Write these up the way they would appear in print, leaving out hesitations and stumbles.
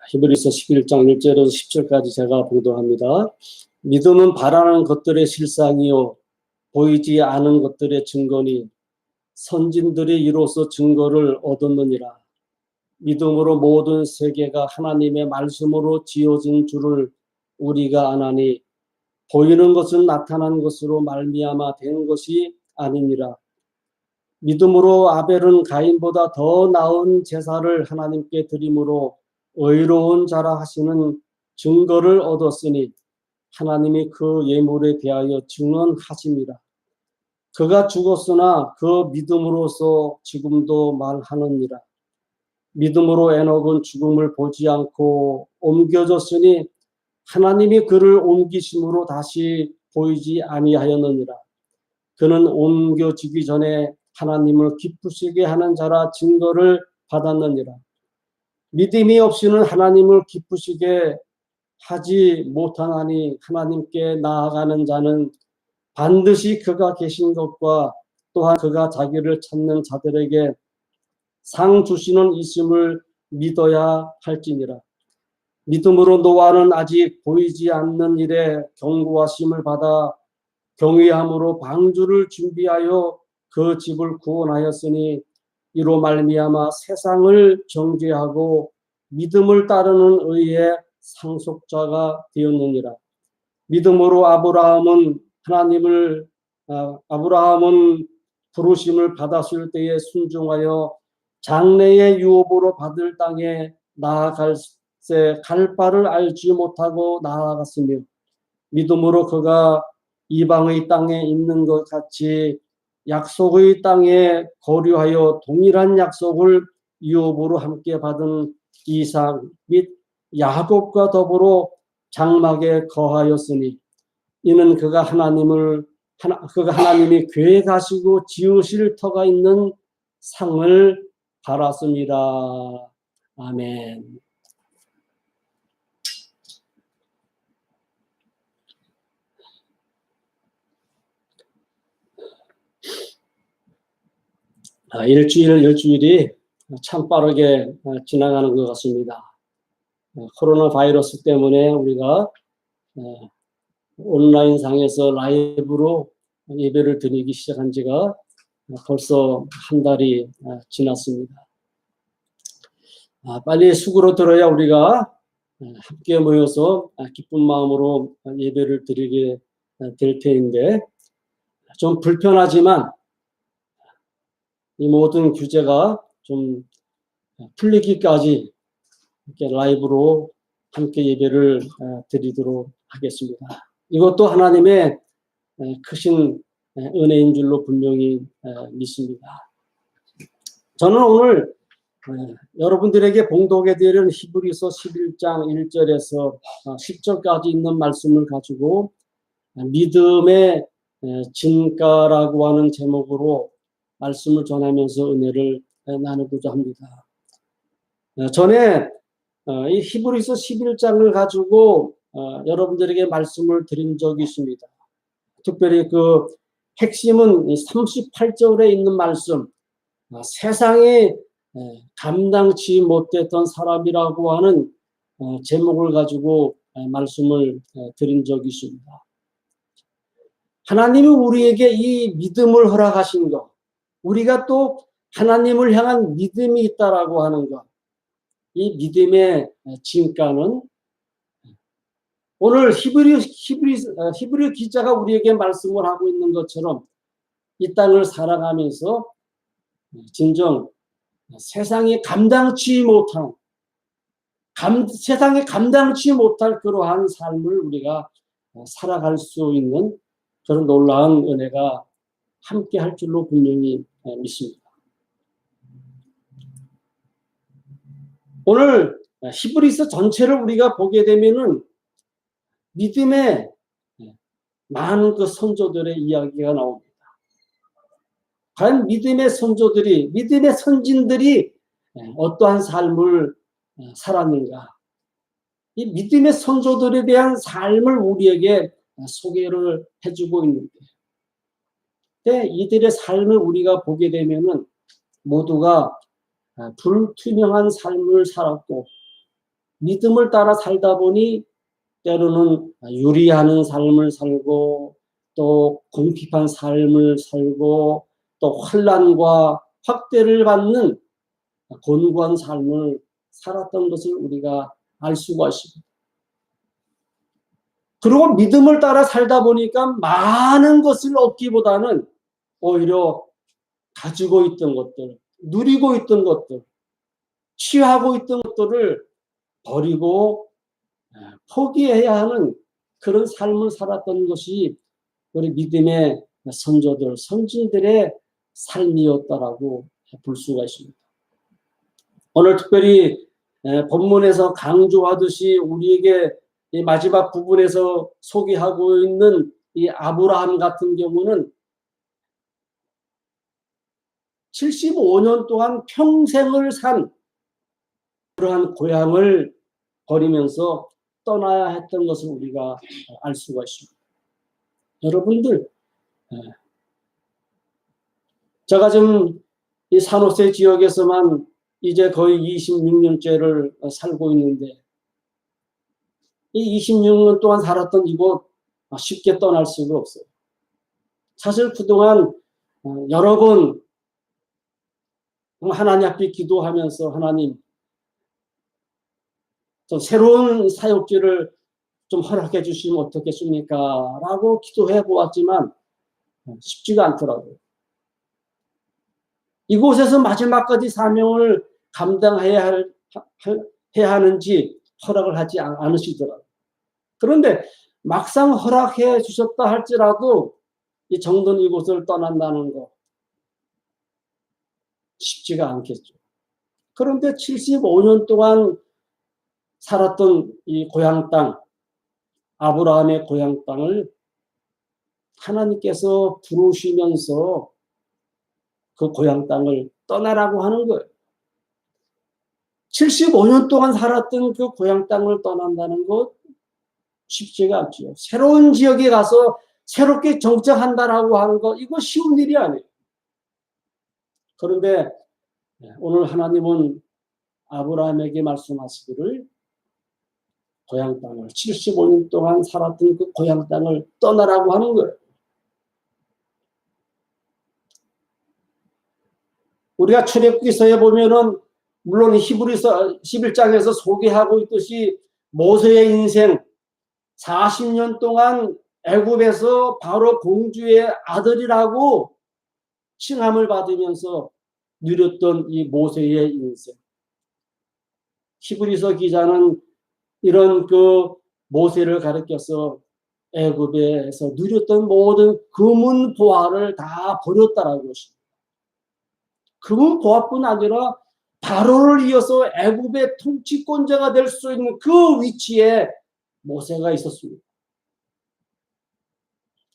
히브리서 11장 1절에서 10절까지 제가 봉독합니다. 믿음은 바라는 것들의 실상이요 보이지 않은 것들의 증거니 선진들이 이로써 증거를 얻었느니라. 믿음으로 모든 세계가 하나님의 말씀으로 지어진 줄을 우리가 아나니 보이는 것은 나타난 것으로 말미암아 된 것이 아니니라. 믿음으로 아벨은 가인보다 더 나은 제사를 하나님께 드림으로 의로운 자라 하시는 증거를 얻었으니 하나님이 그 예물에 대하여 증언하심이라. 그가 죽었으나 그 믿음으로서 지금도 말하느니라. 믿음으로 에녹은 죽음을 보지 않고 옮겨졌으니 하나님이 그를 옮기심으로 다시 보이지 아니하였느니라. 그는 옮겨지기 전에 하나님을 기쁘시게 하는 자라 증거를 받았느니라. 믿음이 없이는 하나님을 기쁘시게 하지 못하나니 하나님께 나아가는 자는 반드시 그가 계신 것과 또한 그가 자기를 찾는 자들에게 상 주시는 있음을 믿어야 할지니라. 믿음으로 노아는 아직 보이지 않는 일에 경고하심을 받아 경외함으로 방주를 준비하여 그 집을 구원하였으니 이로 말미암아 세상을 정죄하고 믿음을 따르는 의의 상속자가 되었느니라. 믿음으로 아브라함은 부르심을 받았을 때에 순종하여 장래의 유업으로 받을 땅에 나아갈새 갈 바를 알지 못하고 나아갔으며 믿음으로 그가 이방의 땅에 있는 것 같이 약속의 땅에 거류하여 동일한 약속을 유업으로 함께 받은 이삭 및 야곱과 더불어 장막에 거하였으니 이는 그가 하나님이 계획하시고 지으실 터가 있는 상을 받았습니다. 아멘. 일주일이 참 빠르게 지나가는 것 같습니다. 코로나 바이러스 때문에 우리가 온라인상에서 라이브로 예배를 드리기 시작한 지가 벌써 한 달이 지났습니다. 빨리 수구로 들어야 우리가 함께 모여서 기쁜 마음으로 예배를 드리게 될 테인데 좀 불편하지만 이 모든 규제가 좀 풀리기까지 이렇게 라이브로 함께 예배를 드리도록 하겠습니다. 이것도 하나님의 크신 은혜인 줄로 분명히 믿습니다. 저는 오늘 여러분들에게 봉독해 드리는 히브리서 11장 1절에서 10절까지 있는 말씀을 가지고 믿음의 진가라고 하는 제목으로 말씀을 전하면서 은혜를 나누고자 합니다. 전에 이 히브리서 11장을 가지고 여러분들에게 말씀을 드린 적이 있습니다. 특별히 그 핵심은 38절에 있는 말씀, 세상에 감당치 못했던 사람이라고 하는 제목을 가지고 말씀을 드린 적이 있습니다. 하나님이 우리에게 이 믿음을 허락하신 것, 우리가 또 하나님을 향한 믿음이 있다라고 하는 것, 이 믿음의 진가는 오늘 히브리 기자가 우리에게 말씀을 하고 있는 것처럼 이 땅을 살아가면서 진정 세상에 감당치 못할 그러한 삶을 우리가 살아갈 수 있는 그런 놀라운 은혜가 함께 할 줄로 분명히 믿습니다. 오늘 히브리서 전체를 우리가 보게 되면은 믿음의 많은 그 선조들의 이야기가 나옵니다. 과연 믿음의 선진들이 어떠한 삶을 살았는가? 이 믿음의 선조들에 대한 삶을 우리에게 소개를 해주고 있는데, 이들의 삶을 우리가 보게 되면은 모두가 불투명한 삶을 살았고 믿음을 따라 살다 보니 때로는 유리하는 삶을 살고 또 궁핍한 삶을 살고 또 환난과 확대를 받는 곤고한 삶을 살았던 것을 우리가 알 수가 있습니다. 그리고 믿음을 따라 살다 보니까 많은 것을 얻기보다는 오히려 가지고 있던 것들, 누리고 있던 것들, 취하고 있던 것들을 버리고 포기해야 하는 그런 삶을 살았던 것이 우리 믿음의 선조들, 선진들의 삶이었다라고 볼 수가 있습니다. 오늘 특별히 본문에서 강조하듯이 우리에게 이 마지막 부분에서 소개하고 있는 이 아브라함 같은 경우는 75년 동안 평생을 산 그러한 고향을 버리면서 떠나야 했던 것을 우리가 알 수가 있습니다. 여러분들, 제가 지금 이 산호세 지역에서만 이제 거의 26년째를 살고 있는데 이 26년 동안 살았던 이곳 쉽게 떠날 수가 없어요. 사실 그동안 여러 번 하나님 앞에 기도하면서 하나님 좀 새로운 사역지를 좀 허락해 주시면 어떻겠습니까? 라고 기도해 보았지만 쉽지가 않더라고요. 이곳에서 마지막까지 사명을 감당해야 해야 하는지 허락을 하지 않으시더라고요. 그런데 막상 허락해 주셨다 할지라도 이 정든 이곳을 떠난다는 거 쉽지가 않겠죠. 그런데 75년 동안 살았던 이 고향 땅, 아브라함의 고향 땅을 하나님께서 부르시면서 그 고향 땅을 떠나라고 하는 거예요. 75년 동안 살았던 그 고향 땅을 떠난다는 것 쉽지가 않죠. 새로운 지역에 가서 새롭게 정착한다라고 하는 거 이거 쉬운 일이 아니에요. 그런데 오늘 하나님은 아브라함에게 말씀하시기를 고향 땅을 75년 동안 살았던 그 고향 땅을 떠나라고 하는 거예요. 우리가 출애굽기서에 보면은 물론 히브리서 11장에서 소개하고 있듯이 모세의 인생 40년 동안 애굽에서 바로 공주의 아들이라고 칭함을 받으면서 누렸던 이 모세의 인생. 히브리서 기자는 이런 그 모세를 가르쳐서 애굽에서 누렸던 모든 금은 보화를 다 버렸다라고 하십니다. 금은 보화뿐 아니라 바로를 이어서 애굽의 통치권자가 될 수 있는 그 위치에 모세가 있었습니다.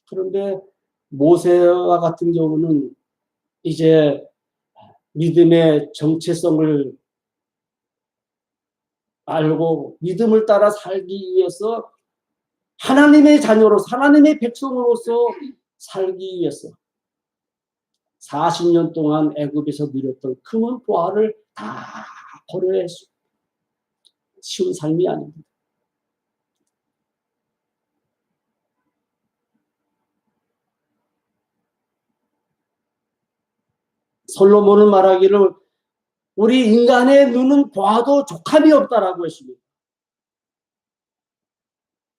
그런데 모세와 같은 경우는 이제 믿음의 정체성을 알고 믿음을 따라 살기 위해서 하나님의 자녀로서 하나님의 백성으로서 살기 위해서 40년 동안 애굽에서 누렸던 금은 보화를 다 버려야 했습니다. 쉬운 삶이 아닙니다. 솔로몬은 말하기를 우리 인간의 눈은 보아도 족함이 없다라고 했습니다.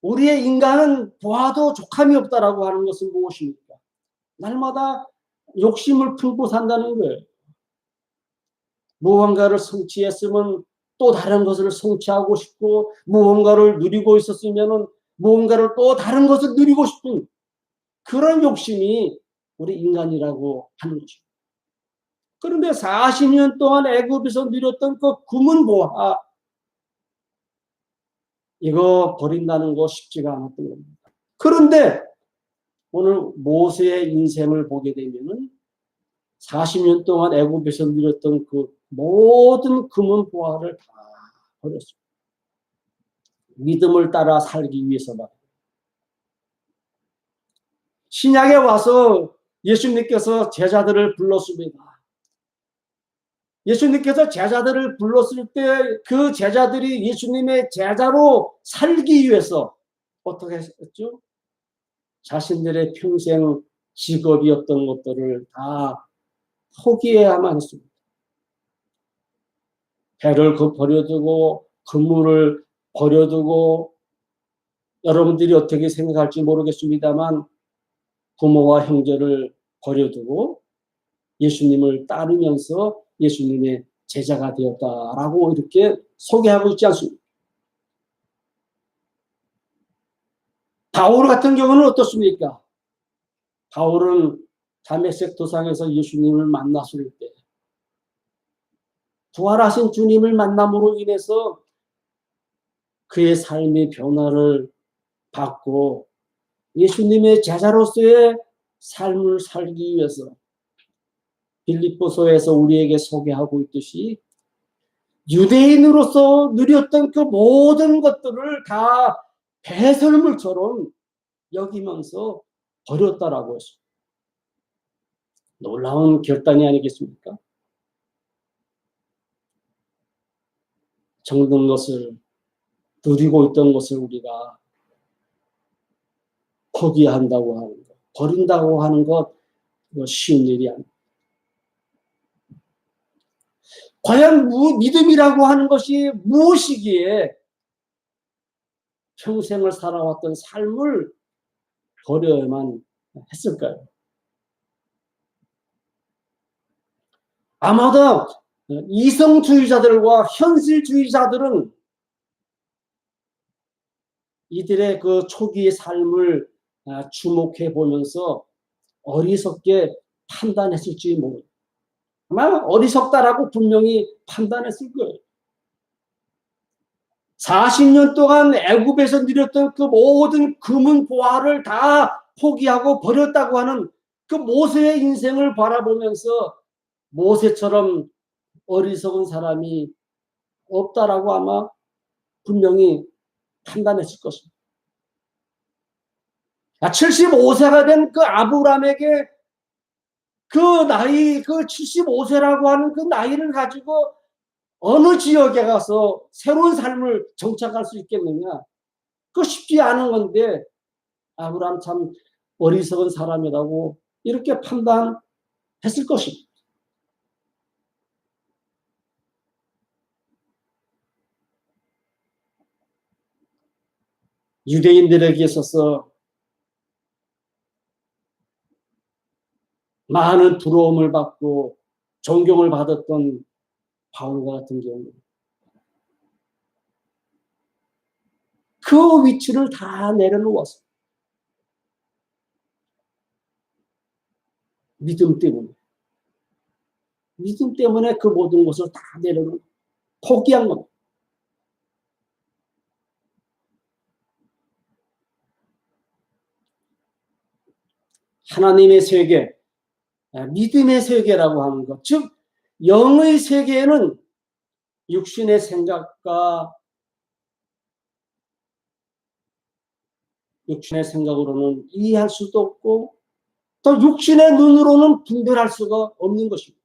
우리의 인간은 보아도 족함이 없다라고 하는 것은 무엇입니까? 날마다 욕심을 품고 산다는 거예요. 무언가를 성취했으면 또 다른 것을 성취하고 싶고 무언가를 누리고 있었으면 무언가를 또 다른 것을 누리고 싶은 그런 욕심이 우리 인간이라고 하는 거죠. 그런데 40년 동안 애굽에서 누렸던 그 금은 보화 이거 버린다는 거 쉽지가 않았던 겁니다. 그런데 오늘 모세의 인생을 보게 되면은 40년 동안 애굽에서 누렸던 그 모든 금은 보화를 다 버렸습니다. 믿음을 따라 살기 위해서만. 신약에 와서 예수님께서 제자들을 불렀습니다. 예수님께서 제자들을 불렀을 때 그 제자들이 예수님의 제자로 살기 위해서 어떻게 했죠? 자신들의 평생 직업이었던 것들을 다 포기해야만 했습니다. 배를 버려두고 근무를 버려두고 여러분들이 어떻게 생각할지 모르겠습니다만 부모와 형제를 버려두고 예수님을 따르면서 예수님의 제자가 되었다라고 이렇게 소개하고 있지 않습니까? 바울 같은 경우는 어떻습니까? 바울은 다메섹 도상에서 예수님을 만났을 때 부활하신 주님을 만남으로 인해서 그의 삶의 변화를 받고 예수님의 제자로서의 삶을 살기 위해서 빌립보서에서 우리에게 소개하고 있듯이 유대인으로서 누렸던 그 모든 것들을 다 배설물처럼 여기면서 버렸다라고 했습니다. 놀라운 결단이 아니겠습니까? 정든 것을 누리고 있던 것을 우리가 포기한다고 하는 것, 버린다고 하는 것, 쉬운 일이 아닙니다. 과연 믿음이라고 하는 것이 무엇이기에 평생을 살아왔던 삶을 버려야만 했을까요? 아마도 이성주의자들과 현실주의자들은 이들의 그 초기의 삶을 주목해 보면서 어리석게 판단했을지 모릅니다. 아마 어리석다라고 분명히 판단했을 거예요. 40년 동안 애굽에서 누렸던 그 모든 금은 보화를 다 포기하고 버렸다고 하는 그 모세의 인생을 바라보면서 모세처럼 어리석은 사람이 없다라고 아마 분명히 판단했을 것입니다. 75세가 된 그 아브라함에게 그 나이, 그 75세라고 하는 그 나이를 가지고 어느 지역에 가서 새로운 삶을 정착할 수 있겠느냐? 그 쉽지 않은 건데 아브라함 참 어리석은 사람이라고 이렇게 판단했을 것입니다. 유대인들에게 있어서 많은 부러움을 받고 존경을 받았던 바울과 같은 경우 그 위치를 다 내려놓았어요. 믿음 때문에. 믿음 때문에 그 모든 것을 다 내려놓고 포기한 겁니다. 하나님의 세계, 믿음의 세계라고 하는 것. 즉, 영의 세계에는 육신의 생각과 육신의 생각으로는 이해할 수도 없고 또 육신의 눈으로는 분별할 수가 없는 것입니다.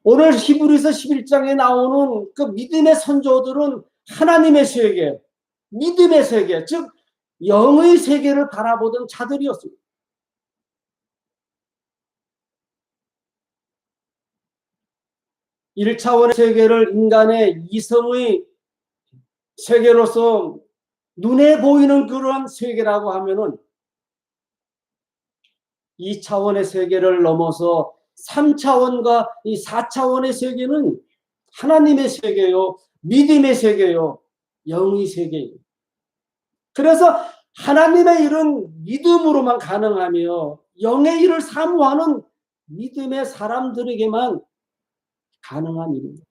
오늘 히브리서 11장에 나오는 그 믿음의 선조들은 하나님의 세계, 믿음의 세계, 즉 영의 세계를 바라보던 자들이었습니다. 1차원의 세계를 인간의 이성의 세계로서 눈에 보이는 그런 세계라고 하면은 2차원의 세계를 넘어서 3차원과 이 4차원의 세계는 하나님의 세계요, 믿음의 세계요, 영의 세계예요. 그래서 하나님의 일은 믿음으로만 가능하며 영의 일을 사모하는 믿음의 사람들에게만 가능한 일입니다.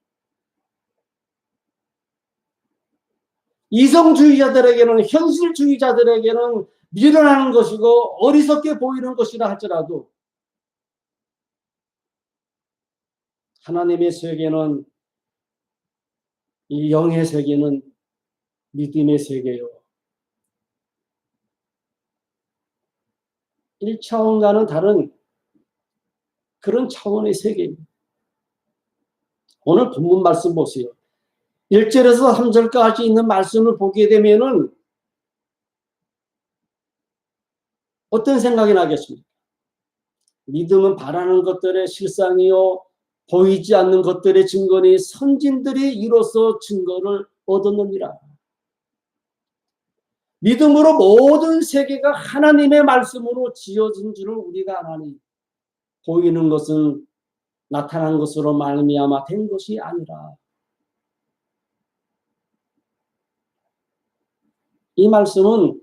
이성주의자들에게는, 현실주의자들에게는 미련한 것이고 어리석게 보이는 것이라 할지라도 하나님의 세계는, 이 영의 세계는 믿음의 세계요. 1차원과는 다른 그런 차원의 세계입니다. 오늘 본문 말씀 보세요. 1절에서 3절까지 있는 말씀을 보게 되면은 어떤 생각이 나겠습니까? 믿음은 바라는 것들의 실상이요 보이지 않는 것들의 증거니 선진들이 이로써 증거를 얻었느니라. 믿음으로 모든 세계가 하나님의 말씀으로 지어진 줄을 우리가 아나니 보이는 것은 나타난 것으로 말미암아 된 것이 아니라. 이 말씀은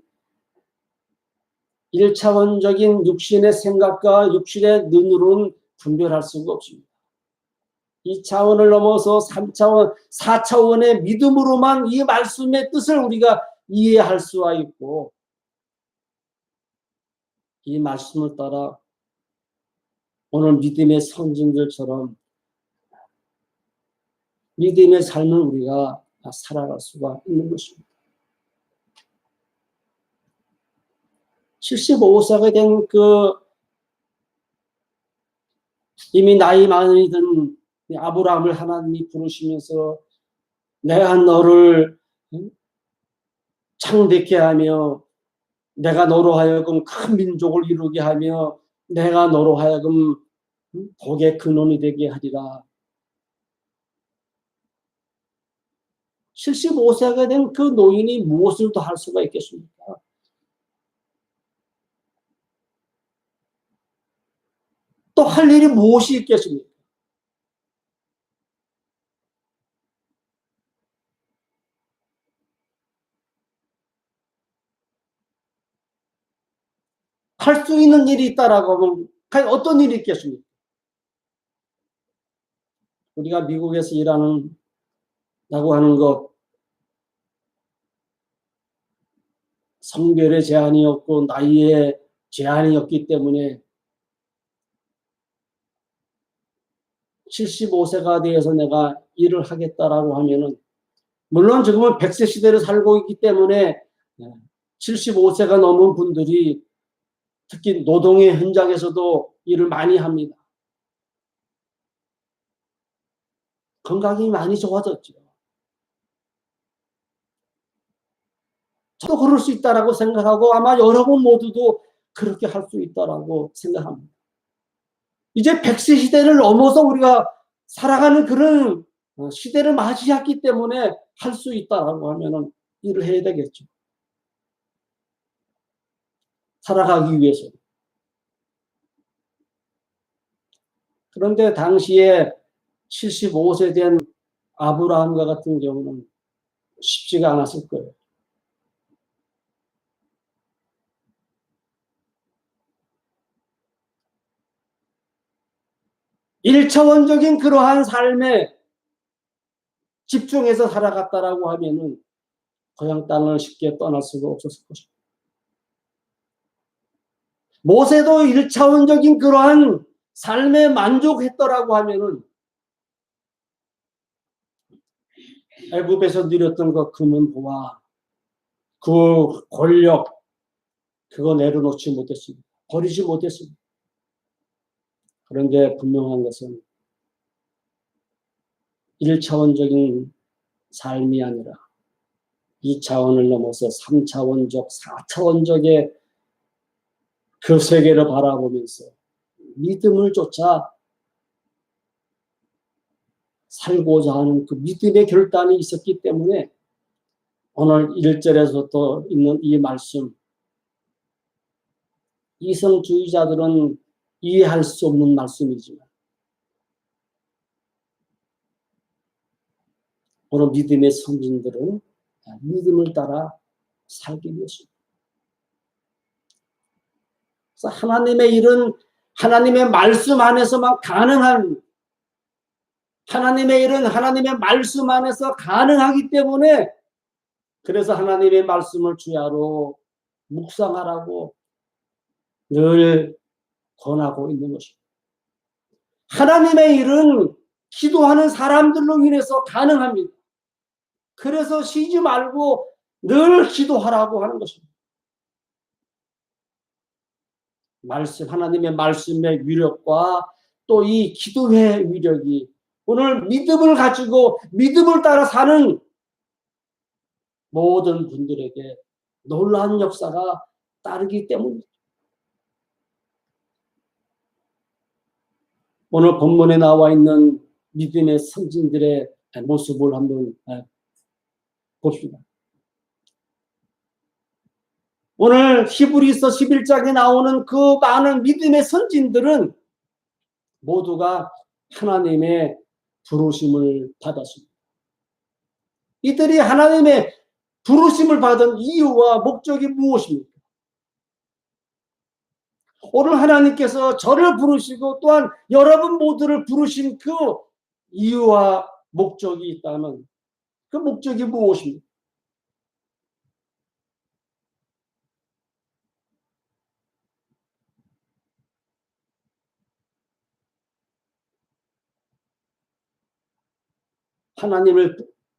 1차원적인 육신의 생각과 육신의 눈으로는 분별할 수가 없습니다. 2차원을 넘어서 3차원, 4차원의 믿음으로만 이 말씀의 뜻을 우리가 이해할 수가 있고 이 말씀을 따라 오늘 믿음의 선진들처럼 믿음의 삶을 우리가 살아갈 수가 있는 것입니다. 75세가 된 이미 나이 많이 든 아브라함을 하나님이 부르시면서 내가 너를 창대케 하며 내가 너로 하여금 큰 민족을 이루게 하며 내가 너로 하여금 복의 근원이 되게 하리라. 75세가 된 그 노인이 무엇을 더 할 수가 있겠습니까? 또 할 일이 무엇이 있겠습니까? 할 수 있는 일이 있다라고 하면 어떤 일이 있겠습니까? 우리가 미국에서 일하는 라고 하는 것 성별의 제한이 없고 나이의 제한이 없기 때문에 75세가 되어서 내가 일을 하겠다라고 하면은 물론 지금은 100세 시대를 살고 있기 때문에 75세가 넘은 분들이 특히 노동의 현장에서도 일을 많이 합니다. 건강이 많이 좋아졌죠. 저도 그럴 수 있다라고 생각하고 아마 여러분 모두도 그렇게 할 수 있다라고 생각합니다. 이제 100세 시대를 넘어서 우리가 살아가는 그런 시대를 맞이했기 때문에 할 수 있다라고 하면은 일을 해야 되겠죠. 살아가기 위해서. 그런데 당시에 75세 된 아브라함과 같은 경우는 쉽지가 않았을 거예요. 1차원적인 그러한 삶에 집중해서 살아갔다라고 하면은 고향 땅을 쉽게 떠날 수가 없었을 것입니다. 모세도 1차원적인 그러한 삶에 만족했더라고 하면은 애굽에서 누렸던 그 금은보화, 그 권력, 그거 내려놓지 못했습니다. 버리지 못했습니다. 그런데 분명한 것은 1차원적인 삶이 아니라 2차원을 넘어서 3차원적, 4차원적의 그 세계를 바라보면서 믿음을 쫓아 살고자 하는 그 믿음의 결단이 있었기 때문에 오늘 1절에서 또 있는 이 말씀, 이성주의자들은 이해할 수 없는 말씀이지만 오늘 믿음의 선진들은 믿음을 따라 살기 위해서입니다. 그래서 하나님의 일은 하나님의 말씀 안에서만 가능한, 하나님의 일은 하나님의 말씀 안에서 가능하기 때문에 그래서 하나님의 말씀을 주야로 묵상하라고 늘 권하고 있는 것입니다. 하나님의 일은 기도하는 사람들로 인해서 가능합니다. 그래서 쉬지 말고 늘 기도하라고 하는 것입니다. 말씀, 하나님의 말씀의 위력과 또 이 기도의 위력이 오늘 믿음을 가지고 믿음을 따라 사는 모든 분들에게 놀라운 역사가 따르기 때문입니다. 오늘 본문에 나와 있는 믿음의 선진들의 모습을 한번 봅시다. 오늘 히브리서 11장에 나오는 그 많은 믿음의 선진들은 모두가 하나님의 부르심을 받았습니다. 이들이 하나님의 부르심을 받은 이유와 목적이 무엇입니까? 오늘 하나님께서 저를 부르시고 또한 여러분 모두를 부르신 그 이유와 목적이 있다면 그 목적이 무엇입니까?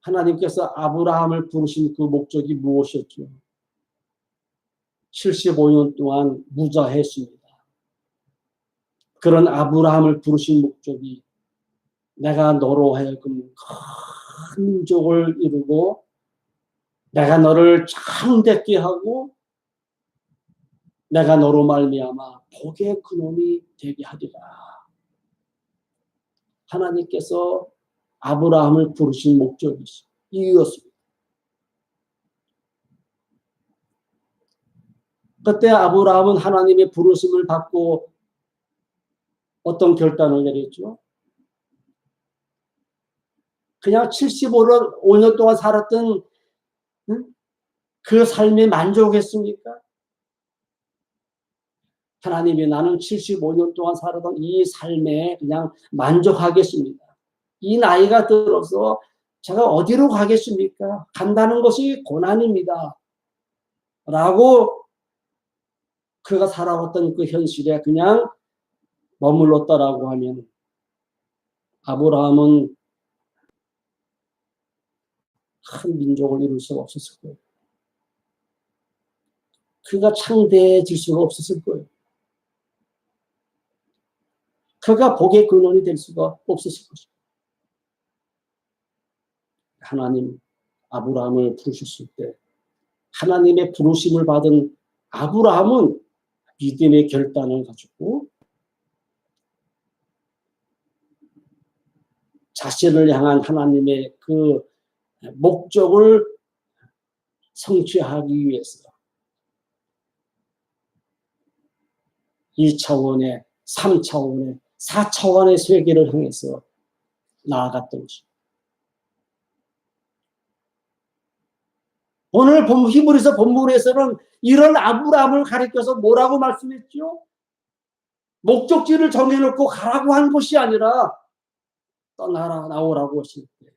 하나님께서 아브라함을 부르신 그 목적이 무엇이었죠? 75년 동안 무자했습니다. 그런 아브라함을 부르신 목적이 내가 너로 하여금 큰 민족을 이루고 내가 너를 창대케 하고 내가 너로 말미암아 복의 근원이 되게 하리라. 하나님께서 아브라함을 부르신 목적이 이유였습니다. 그때 아브라함은 하나님의 부르심을 받고 어떤 결단을 내렸죠? 그냥 75년 동안 살았던 그 삶에 만족했습니까? 하나님이 나는 75년 동안 살았던 이 삶에 그냥 만족하겠습니다. 이 나이가 들어서 제가 어디로 가겠습니까? 간다는 것이 고난입니다. 라고 그가 살아왔던 그 현실에 그냥 머물렀다라고 하면 아브라함은 큰 민족을 이룰 수가 없었을 거예요. 그가 창대해질 수가 없었을 거예요. 그가 복의 근원이 될 수가 없었을 것입니다. 하나님 아브라함을 부르셨을 때 하나님의 부르심을 받은 아브라함은 믿음의 결단을 가지고 자신을 향한 하나님의 그 목적을 성취하기 위해서 2차원의 3차원의 4차원의 세계를 향해서 나아갔던 것입니다. 오늘 히브리서 본문에서는 이런 아브라함을 가리켜서 뭐라고 말씀했죠? 목적지를 정해놓고 가라고 한 것이 아니라 떠나라 나오라고 했을 때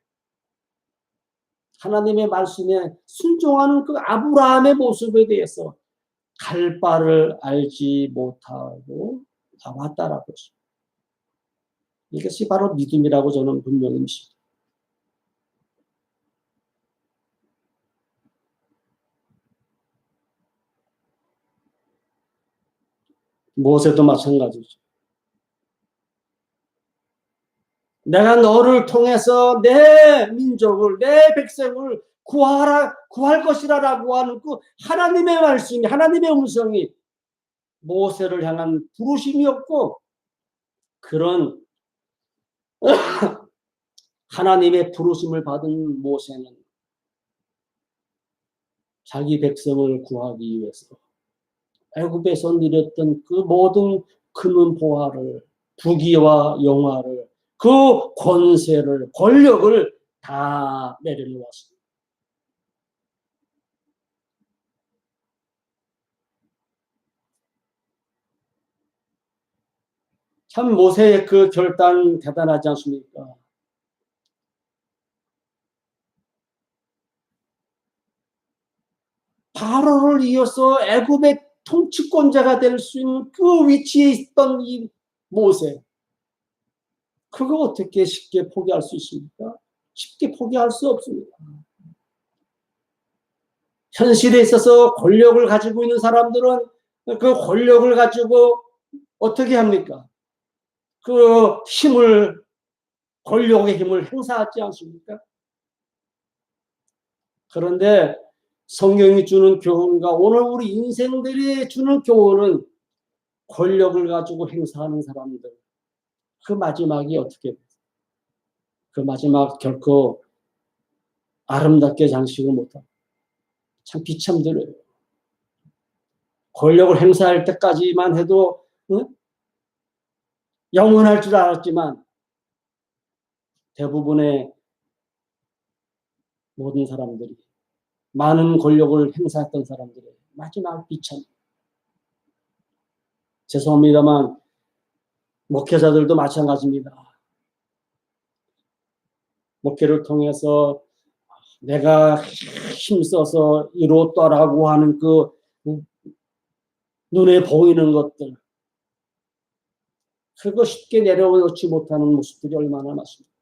하나님의 말씀에 순종하는 그 아브라함의 모습에 대해서 갈 바를 알지 못하고 나왔다라고 했습니다. 이것이 바로 믿음이라고 저는 분명히 믿습니다. 모세도 마찬가지죠. 내가 너를 통해서 내 민족을, 내 백성을 구할 것이라고 하는 그 하나님의 말씀이, 하나님의 음성이 모세를 향한 부르심이었고, 그런 하나님의 부르심을 받은 모세는 자기 백성을 구하기 위해서 애굽에서 누렸던 그 모든 금은 보화를, 부귀와 영화를, 그 권세를, 권력을 다 내려놓았습니다. 참 모세의 그 결단 대단하지 않습니까? 바로를 이어서 애굽의 통치권자가 될 수 있는 그 위치에 있던 이 모세, 그거 어떻게 쉽게 포기할 수 있습니까? 쉽게 포기할 수 없습니다. 현실에 있어서 권력을 가지고 있는 사람들은 그 권력을 가지고 어떻게 합니까? 그 힘을, 권력의 힘을 행사하지 않습니까? 그런데 성경이 주는 교훈과 오늘 우리 인생들이 주는 교훈은 권력을 가지고 행사하는 사람들, 그 마지막이 어떻게 돼요? 그 마지막 결코 아름답게 장식을 못하고 참 비참들어요. 권력을 행사할 때까지만 해도 영원할 줄 알았지만 대부분의 모든 사람들이, 많은 권력을 행사했던 사람들의 마지막 비참. 죄송합니다만 목회자들도 마찬가지입니다. 목회를 통해서 내가 힘써서 이뤘다라고 하는 그 눈에 보이는 것들, 그거 쉽게 내려놓지 못하는 모습들이 얼마나 많습니까?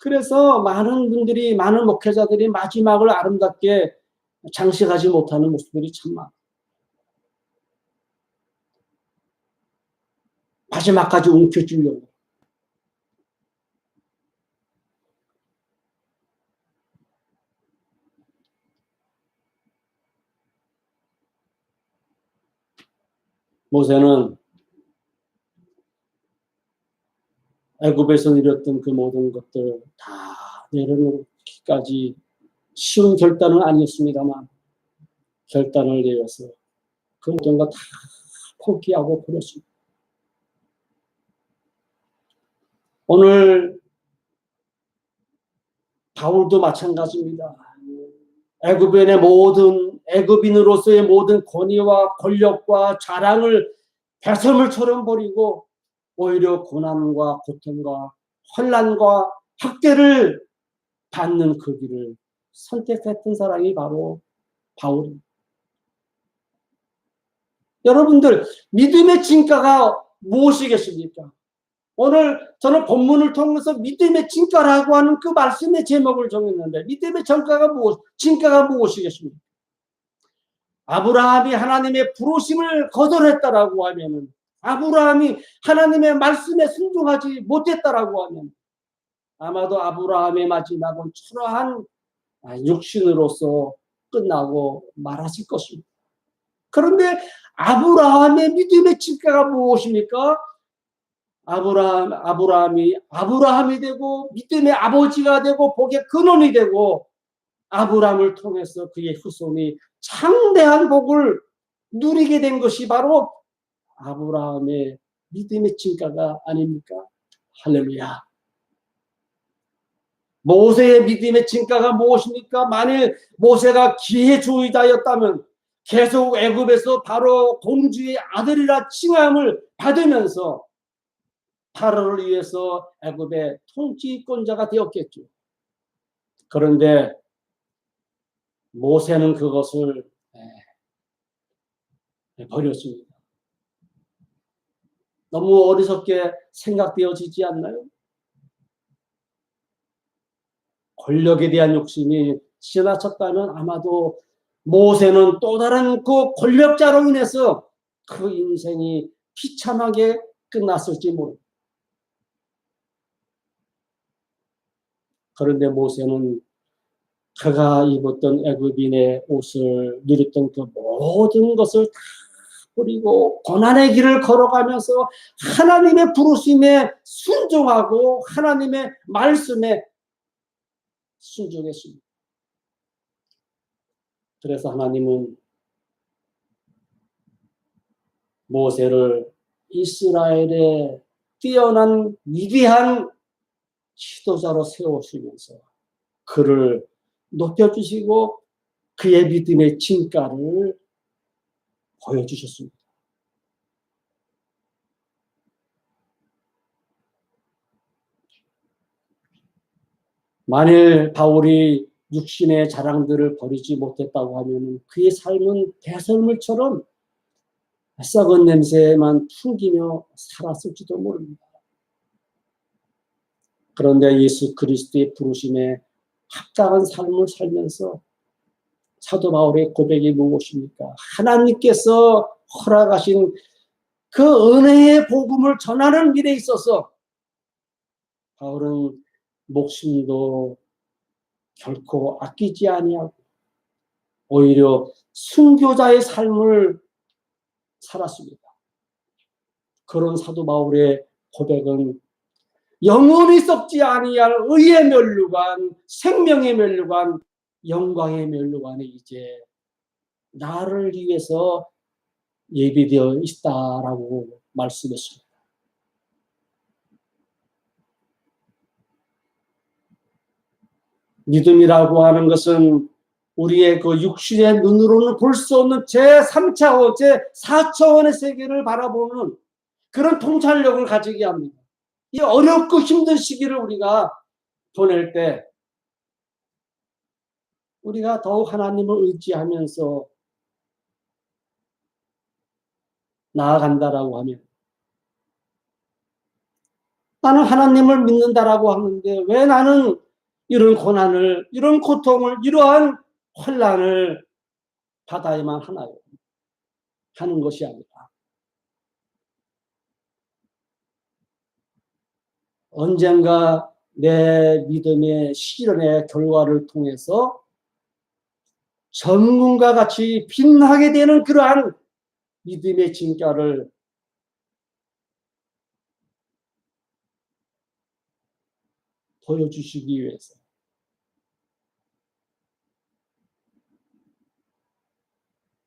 그래서 많은 분들이, 많은 목회자들이 마지막을 아름답게 장식하지 못하는 모습들이 참 많아요. 마지막까지 움켜쥐려고. 모세는 애굽에서 누렸던 그 모든 것들 다 내려놓기까지 쉬운 결단은 아니었습니다만 결단을 내려서 그 모든 거 다 포기하고 버렸습니다. 오늘 바울도 마찬가지입니다. 애굽인의 모든, 애굽인으로서의 모든 권위와 권력과 자랑을 배설물처럼 버리고 오히려 고난과 고통과 환난과 학대를 받는 그 길을 선택했던 사람이 바로 바울입니다. 여러분들, 믿음의 진가가 무엇이겠습니까? 오늘 저는 본문을 통해서 믿음의 진가라고 하는 그 말씀의 제목을 정했는데, 믿음의 진가가 무엇이겠습니까? 아브라함이 하나님의 부르심을 거절했다라고 하면은, 아브라함이 하나님의 말씀에 순종하지 못했다라고 하면 아마도 아브라함의 마지막은 초라한 육신으로서 끝나고 말았을 것입니다. 그런데 아브라함의 믿음의 진가가 무엇입니까? 아브라함이 되고 믿음의 아버지가 되고 복의 근원이 되고 아브라함을 통해서 그의 후손이 창대한 복을 누리게 된 것이 바로 아브라함의 믿음의 진가가 아닙니까? 할렐루야. 모세의 믿음의 진가가 무엇입니까? 만일 모세가 기회주의자였다면 계속 애굽에서 바로 공주의 아들이라 칭함을 받으면서 파라오를 위해서 애굽의 통치권자가 되었겠죠. 그런데 모세는 그것을 버렸습니다. 너무 어리석게 생각되어지지 않나요? 권력에 대한 욕심이 지나쳤다면 아마도 모세는 또 다른 그 권력자로 인해서 그 인생이 비참하게 끝났을지 모릅니다. 그런데 모세는 그가 입었던 애굽인의 옷을 누렸던 그 모든 것을 다 버리고 고난의 길을 걸어가면서 하나님의 부르심에 순종하고 하나님의 말씀에 순종했습니다. 그래서 하나님은 모세를 이스라엘의 뛰어난 위대한 지도자로 세우시면서 그를 높여주시고 그의 믿음의 진가를 보여주셨습니다. 만일 바울이 육신의 자랑들을 버리지 못했다고 하면 그의 삶은 배설물처럼 썩은 냄새만 풍기며 살았을지도 모릅니다. 그런데 예수 그리스도의 부르심에 합당한 삶을 살면서 사도 바울의 고백이 무엇입니까? 하나님께서 허락하신 그 은혜의 복음을 전하는 일에 있어서 바울은 목숨도 결코 아끼지 아니하고 오히려 순교자의 삶을 살았습니다. 그런 사도 바울의 고백은 영원히 썩지 아니할 의의 면류관, 생명의 면류관, 영광의 면류관에 이제 나를 위해서 예비되어 있다라고 말씀했습니다. 믿음이라고 하는 것은 우리의 그 육신의 눈으로는 볼 수 없는 제3차원, 제4차원의 세계를 바라보는 그런 통찰력을 가지게 합니다. 이 어렵고 힘든 시기를 우리가 보낼 때 우리가 더욱 하나님을 의지하면서 나아간다라고 하면 나는 하나님을 믿는다라고 하는데 왜 나는 이런 고난을, 이런 고통을, 이러한 혼란을 받아야만 하나요? 하는 것이 아니라 언젠가 내 믿음의 실현의 결과를 통해서 전문가 같이 빛나게 되는 그러한 믿음의 진가를 보여주시기 위해서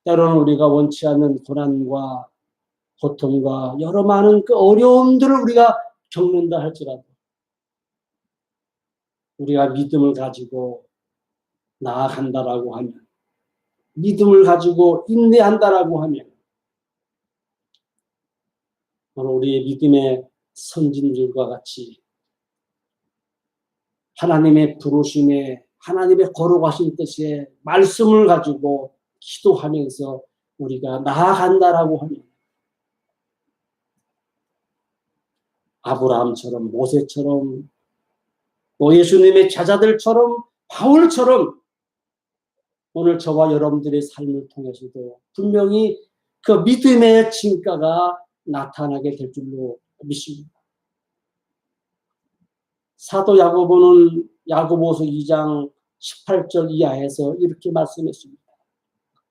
때로는 우리가 원치 않는 고난과 고통과 여러 많은 그 어려움들을 우리가 겪는다 할지라도 우리가 믿음을 가지고 나아간다라고 하면 믿음을 가지고 인내한다라고 하면 우리의 믿음의 선진들과 같이 하나님의 부르심에 하나님의 거룩하신 뜻의 말씀을 가지고 기도하면서 우리가 나아간다라고 하면 아브라함처럼 모세처럼 또 예수님의 제자들처럼 바울처럼 오늘 저와 여러분들의 삶을 통해서도 분명히 그 믿음의 진가가 나타나게 될 줄로 믿습니다. 사도 야고보는 야고보서 2장 18절 이하에서 이렇게 말씀했습니다.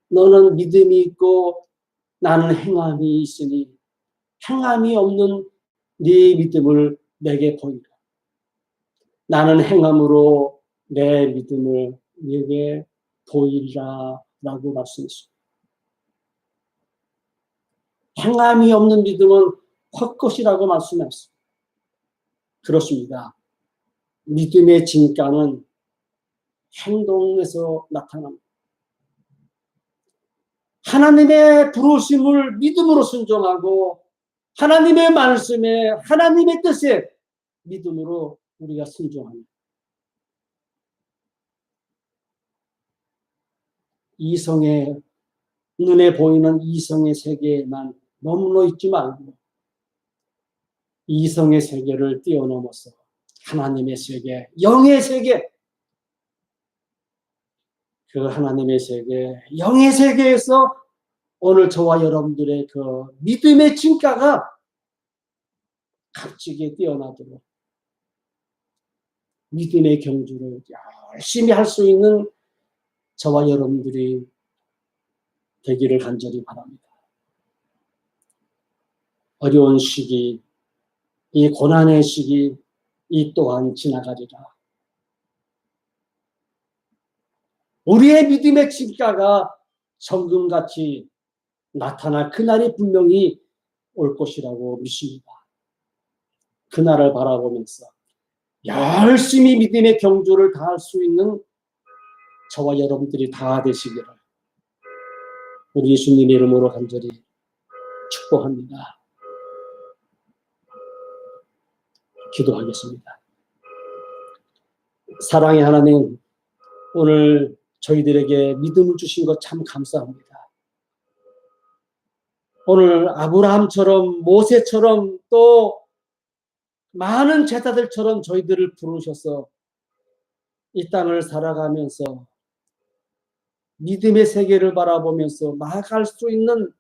너는 믿음이 있고 나는 행함이 있으니 행함이 없는 네 믿음을 내게 보이라. 나는 행함으로 내 믿음을 내게 보이리라 라고 말씀했습니다. 행함이 없는 믿음은 헛것이라고 말씀했습니다. 그렇습니다. 믿음의 진가는 행동에서 나타납니다. 하나님의 부르심을 믿음으로 순종하고 하나님의 말씀에 하나님의 뜻에 믿음으로 우리가 순종합니다. 이성의 눈에 보이는 이성의 세계에만 머물러 있지 말고 이성의 세계를 뛰어넘어서 하나님의 세계, 영의 세계, 그 하나님의 세계, 영의 세계에서 오늘 저와 여러분들의 그 믿음의 진가가 값지게 뛰어나도록 믿음의 경주를 열심히 할 수 있는 저와 여러분들이 되기를 간절히 바랍니다. 어려운 시기, 이 고난의 시기, 이 또한 지나가리라. 우리의 믿음의 진가가 성금같이 나타날 그날이 분명히 올 것이라고 믿습니다. 그날을 바라보면서 열심히 믿음의 경주를 다할 수 있는 저와 여러분들이 다 되시기를 우리 예수님의 이름으로 간절히 축복합니다. 기도하겠습니다. 사랑의 하나님, 오늘 저희들에게 믿음을 주신 것 참 감사합니다. 오늘 아브라함처럼 모세처럼 또 많은 제자들처럼 저희들을 부르셔서 이 땅을 살아가면서 믿음의 세계를 바라보면서 나아갈 수 있는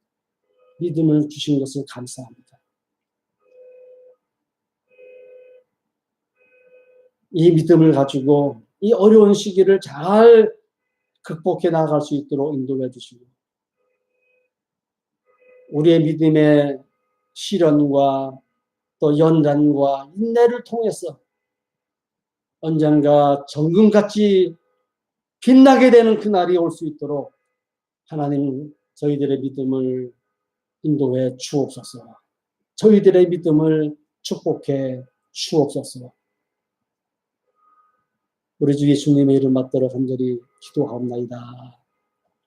믿음을 주신 것을 감사합니다. 이 믿음을 가지고 이 어려운 시기를 잘 극복해 나갈 수 있도록 인도해 주시고, 우리의 믿음의 시련과 또 연단과 인내를 통해서 언젠가 정금같이 빛나게 되는 그날이 올 수 있도록 하나님, 저희들의 믿음을 인도해 주옵소서. 저희들의 믿음을 축복해 주옵소서. 우리 주 예수님의 이름 받들어 간절히 기도하옵나이다.